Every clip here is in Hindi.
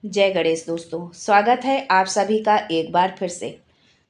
जय गणेश दोस्तों, स्वागत है आप सभी का एक बार फिर से।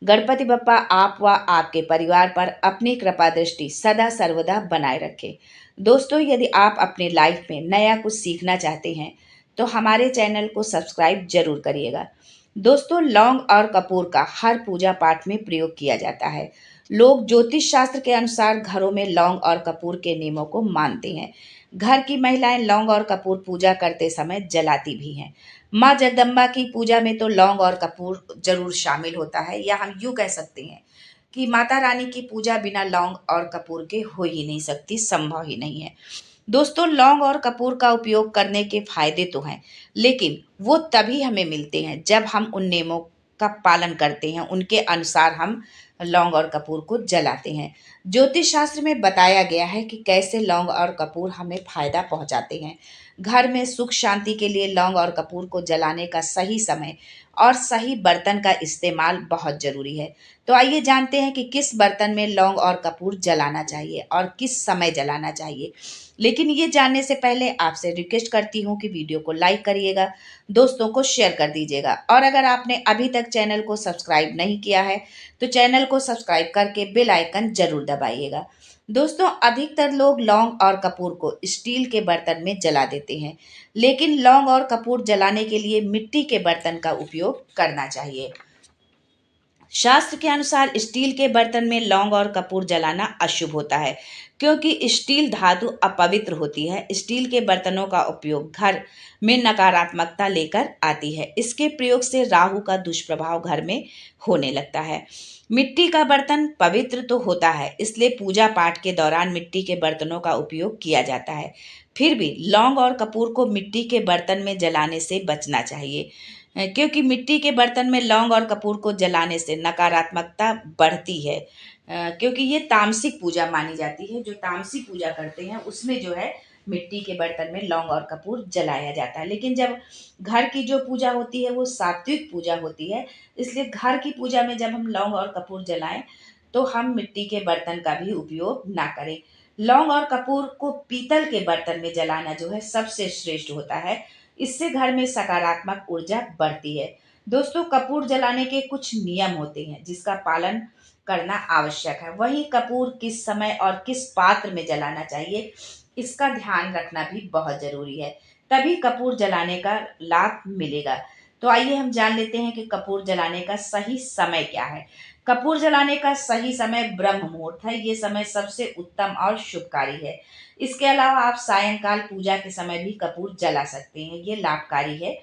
गणपति बप्पा आप व आपके परिवार पर अपनी कृपा दृष्टि सदा सर्वदा बनाए रखे। दोस्तों, यदि आप अपने लाइफ में नया कुछ सीखना चाहते हैं तो हमारे चैनल को सब्सक्राइब जरूर करिएगा। दोस्तों, लौंग और कपूर का हर पूजा पाठ में प्रयोग किया जाता है। लोग ज्योतिष शास्त्र के अनुसार घरों में लौंग और कपूर के नियमों को मानते हैं। घर की महिलाएं लौंग और कपूर पूजा करते समय जलाती भी हैं। माँ जगदम्बा की पूजा में तो लौंग और कपूर जरूर शामिल होता है, या हम यूँ कह सकते हैं कि माता रानी की पूजा बिना लौंग और कपूर के हो ही नहीं सकती, संभव ही नहीं है। दोस्तों, लौंग और कपूर का उपयोग करने के फायदे तो हैं, लेकिन वो तभी हमें मिलते हैं जब हम उन नियमों का पालन करते हैं, उनके अनुसार हम लौंग और कपूर को जलाते हैं। ज्योतिष शास्त्र में बताया गया है कि कैसे लौंग और कपूर हमें फायदा पहुंचाते हैं। घर में सुख शांति के लिए लौंग और कपूर को जलाने का सही समय और सही बर्तन का इस्तेमाल बहुत जरूरी है। तो आइए जानते हैं कि किस बर्तन में लौंग और कपूर जलाना चाहिए और किस समय जलाना चाहिए। लेकिन ये जानने से पहले आपसे रिक्वेस्ट करती हूँ कि वीडियो को लाइक करिएगा, दोस्तों को शेयर कर दीजिएगा, और अगर आपने अभी तक चैनल को सब्सक्राइब नहीं किया है तो चैनल को सब्सक्राइब करके बेल आइकन जरूर दबाइएगा। दोस्तों, अधिकतर लोग लौंग और कपूर को स्टील के बर्तन में जला देते हैं, लेकिन लौंग और कपूर जलाने के लिए मिट्टी के बर्तन का उपयोग करना चाहिए। शास्त्र के अनुसार स्टील के बर्तन में लौंग और कपूर जलाना अशुभ होता है, क्योंकि स्टील धातु अपवित्र होती है। स्टील के बर्तनों का उपयोग घर में नकारात्मकता लेकर आती है। इसके प्रयोग से राहु का दुष्प्रभाव घर में होने लगता है। मिट्टी का बर्तन पवित्र तो होता है, इसलिए पूजा पाठ के दौरान मिट्टी के बर्तनों का उपयोग किया जाता है। फिर भी लौंग और कपूर को मिट्टी के बर्तन में जलाने से बचना चाहिए, क्योंकि मिट्टी के बर्तन में लौंग और कपूर को जलाने से नकारात्मकता बढ़ती है। क्योंकि ये तामसिक पूजा मानी जाती है। जो तामसिक पूजा करते हैं उसमें जो है मिट्टी के बर्तन में लौंग और कपूर जलाया जाता है। लेकिन जब घर की जो पूजा होती है वो सात्विक पूजा होती है, इसलिए घर की पूजा में जब हम लौंग और कपूर जलाएं तो हम मिट्टी के बर्तन का भी उपयोग ना करें। लौंग और कपूर को पीतल के बर्तन में जलाना जो है सबसे श्रेष्ठ होता है। इससे घर में सकारात्मक ऊर्जा बढ़ती है। दोस्तों, कपूर जलाने के कुछ नियम होते हैं जिसका पालन करना आवश्यक है। वहीं कपूर किस समय और किस पात्र में जलाना चाहिए, इसका ध्यान रखना भी बहुत जरूरी है। तभी कपूर जलाने का लाभ मिलेगा। तो आइए हम जान लेते हैं कि कपूर जलाने का सही समय क्या है। कपूर जलाने का सही समय ब्रह्म मुहूर्त है। ये समय सबसे उत्तम और शुभकारी है। इसके अलावा आप सायंकाल पूजा के समय भी कपूर जला सकते हैं, ये लाभकारी है।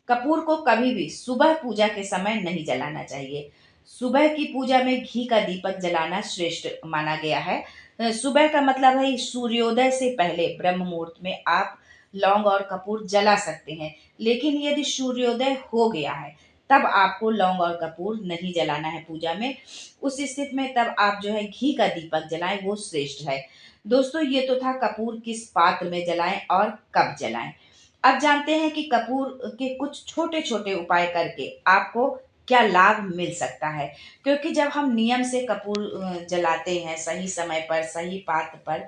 कपूर को कभी भी सुबह पूजा के समय नहीं जलाना चाहिए। सुबह की पूजा में घी का दीपक जलाना श्रेष्ठ माना गया है। सुबह का मतलब है सूर्योदय से पहले ब्रह्म मुहूर्त में आप लौंग और कपूर जला सकते हैं। लेकिन यदि सूर्योदय हो गया है तब आपको लौंग और कपूर नहीं जलाना है पूजा में। उस स्थिति में तब आप जो है घी का दीपक जलाएं, वो श्रेष्ठ है। दोस्तों, ये तो था कपूर किस पात्र में जलाएं और कब जलाएं। अब जानते हैं कि कपूर के कुछ छोटे छोटे उपाय करके आपको क्या लाभ मिल सकता है। क्योंकि जब हम नियम से कपूर जलाते हैं सही समय पर सही पात्र पर,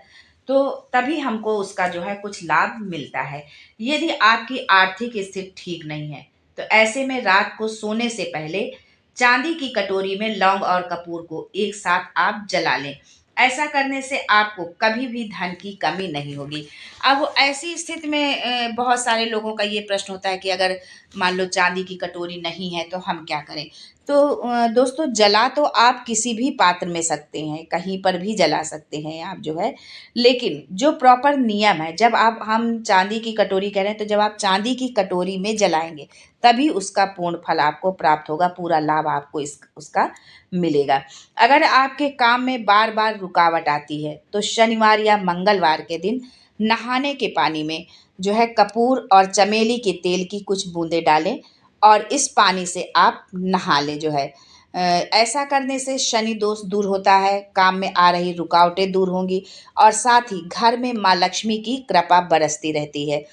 तो तभी हमको उसका जो है कुछ लाभ मिलता है। यदि आपकी आर्थिक स्थिति ठीक नहीं है तो ऐसे में रात को सोने से पहले चांदी की कटोरी में लौंग और कपूर को एक साथ आप जला लें। ऐसा करने से आपको कभी भी धन की कमी नहीं होगी। अब ऐसी स्थिति में बहुत सारे लोगों का ये प्रश्न होता है कि अगर मान लो चांदी की कटोरी नहीं है तो हम क्या करें। तो दोस्तों, जला तो आप किसी भी पात्र में सकते हैं, कहीं पर भी जला सकते हैं आप जो है। लेकिन जो प्रॉपर नियम है, जब आप हम चांदी की कटोरी कह रहे हैं तो जब आप चांदी की कटोरी में जलाएंगे तभी उसका पूर्ण फल आपको प्राप्त होगा, पूरा लाभ आपको उसका मिलेगा। अगर आपके काम में बार बार रुकावट आती है तो शनिवार या मंगलवार के दिन नहाने के पानी में जो है कपूर और चमेली के तेल की कुछ बूंदें डालें और इस पानी से आप नहा लें जो है। ऐसा करने से शनि दोष दूर होता है, काम में आ रही रुकावटें दूर होंगी और साथ ही घर में माँ लक्ष्मी की कृपा बरसती रहती है।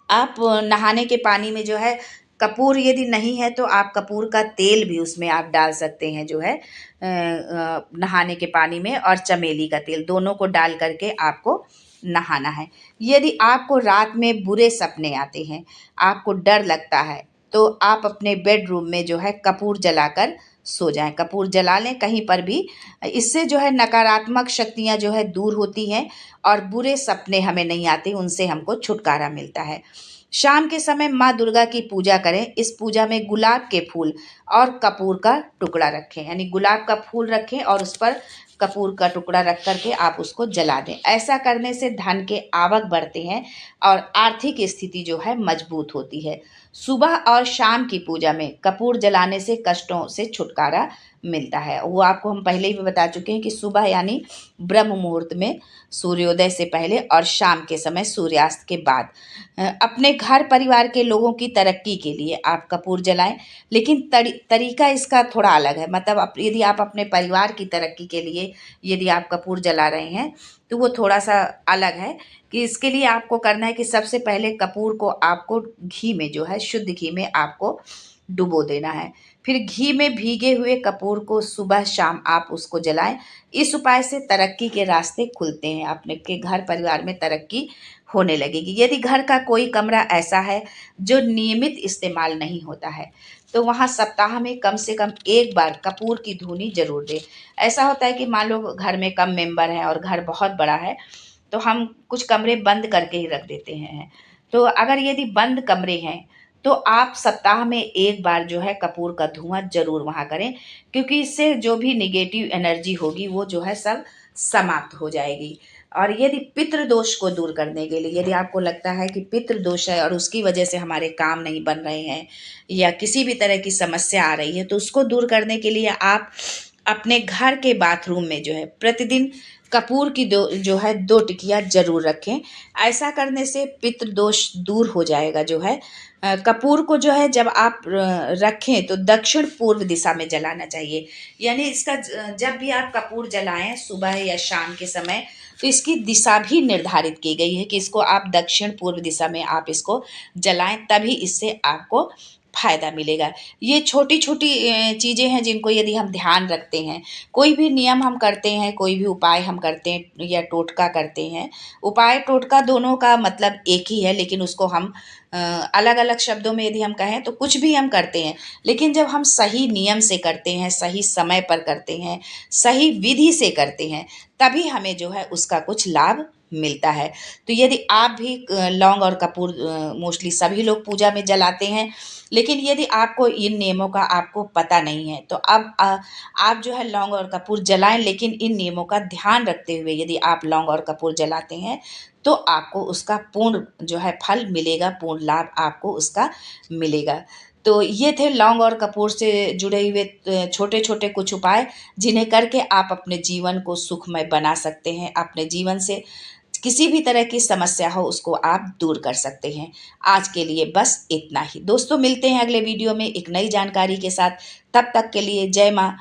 आप नहाने के पानी में जो है कपूर यदि नहीं है तो आप कपूर का तेल भी उसमें आप डाल सकते हैं जो है नहाने के पानी में, और चमेली का तेल दोनों को डाल करके आपको नहाना है। यदि आपको रात में बुरे सपने आते हैं, आपको डर लगता है, तो आप अपने बेडरूम में जो है कपूर जलाकर सो जाएं। कपूर जला लें कहीं पर भी। इससे जो है नकारात्मक शक्तियाँ जो है दूर होती हैं और बुरे सपने हमें नहीं आते, उनसे हमको छुटकारा मिलता है। शाम के समय माँ दुर्गा की पूजा करें। इस पूजा में गुलाब के फूल और कपूर का टुकड़ा रखें, यानी गुलाब का फूल रखें और उस पर कपूर का टुकड़ा रख करके आप उसको जला दें। ऐसा करने से धन के आवक बढ़ते हैं और आर्थिक स्थिति जो है मजबूत होती है। सुबह और शाम की पूजा में कपूर जलाने से कष्टों से छुटकारा मिलता है। वो आपको हम पहले ही बता चुके हैं कि सुबह यानी ब्रह्म मुहूर्त में सूर्योदय से पहले और शाम के समय सूर्यास्त के बाद। अपने घर परिवार के लोगों की तरक्की के लिए आप कपूर जलाएं, लेकिन तरीका इसका थोड़ा अलग है। मतलब यदि आप अपने परिवार की तरक्की के लिए यदि आप कपूर जला रहे हैं तो वो थोड़ा सा अलग है। कि इसके लिए आपको करना है कि सबसे पहले कपूर को आपको घी में जो है, शुद्ध घी में आपको डुबो देना है। फिर घी में भीगे हुए कपूर को सुबह शाम आप उसको जलाएं। इस उपाय से तरक्की के रास्ते खुलते हैं, अपने के घर परिवार में तरक्की होने लगेगी। यदि घर का कोई कमरा ऐसा है जो नियमित इस्तेमाल नहीं होता है, तो वहाँ सप्ताह में कम से कम एक बार कपूर की धूनी जरूर दें। ऐसा होता है कि मान लो घर में कम मेंबर हैं और घर बहुत बड़ा है, तो हम कुछ कमरे बंद करके ही रख देते हैं। तो अगर यदि बंद कमरे हैं, तो आप सप्ताह में एक बार जो है कपूर का धुआं जरूर वहाँ करें, क्योंकि इससे जो भी निगेटिव एनर्जी होगी वो जो है सब समाप्त हो जाएगी। और यदि पितृ दोष को दूर करने के लिए, यदि आपको लगता है कि पितृ दोष है और उसकी वजह से हमारे काम नहीं बन रहे हैं या किसी भी तरह की समस्या आ रही है, तो उसको दूर करने के लिए आप अपने घर के बाथरूम में जो है प्रतिदिन कपूर की जो है 2 टिकिया जरूर रखें। ऐसा करने से पितृ दोष दूर हो जाएगा जो है। कपूर को जो है जब आप रखें तो दक्षिण पूर्व दिशा में जलाना चाहिए। यानी इसका जब भी आप कपूर जलाएं सुबह या शाम के समय, तो इसकी दिशा भी निर्धारित की गई है कि इसको आप दक्षिण पूर्व दिशा में आप इसको जलाएं, तभी इससे आपको फायदा मिलेगा। ये छोटी छोटी चीज़ें हैं जिनको यदि हम ध्यान रखते हैं, कोई भी नियम हम करते हैं, कोई भी उपाय हम करते हैं या टोटका करते हैं, उपाय टोटका दोनों का मतलब एक ही है, लेकिन उसको हम अलग अलग शब्दों में यदि हम कहें तो कुछ भी हम करते हैं, लेकिन जब हम सही नियम से करते हैं, सही समय पर करते हैं, सही विधि से करते हैं, तभी हमें जो है उसका कुछ लाभ मिलता है। तो यदि आप भी लौंग और कपूर मोस्टली सभी लोग पूजा में जलाते हैं, लेकिन यदि आपको इन नियमों का आपको पता नहीं है, तो अब आप जो है लौंग और कपूर जलाएं, लेकिन इन नियमों का ध्यान रखते हुए यदि आप लौंग और कपूर जलाते हैं तो आपको उसका पूर्ण जो है फल मिलेगा, पूर्ण लाभ आपको उसका मिलेगा। तो ये थे लौंग और कपूर से जुड़े हुए छोटे छोटे कुछ उपाय, जिन्हें करके आप अपने जीवन को सुखमय बना सकते हैं। अपने जीवन से किसी भी तरह की समस्या हो उसको आप दूर कर सकते हैं। आज के लिए बस इतना ही दोस्तों, मिलते हैं अगले वीडियो में एक नई जानकारी के साथ। तब तक के लिए जय माँ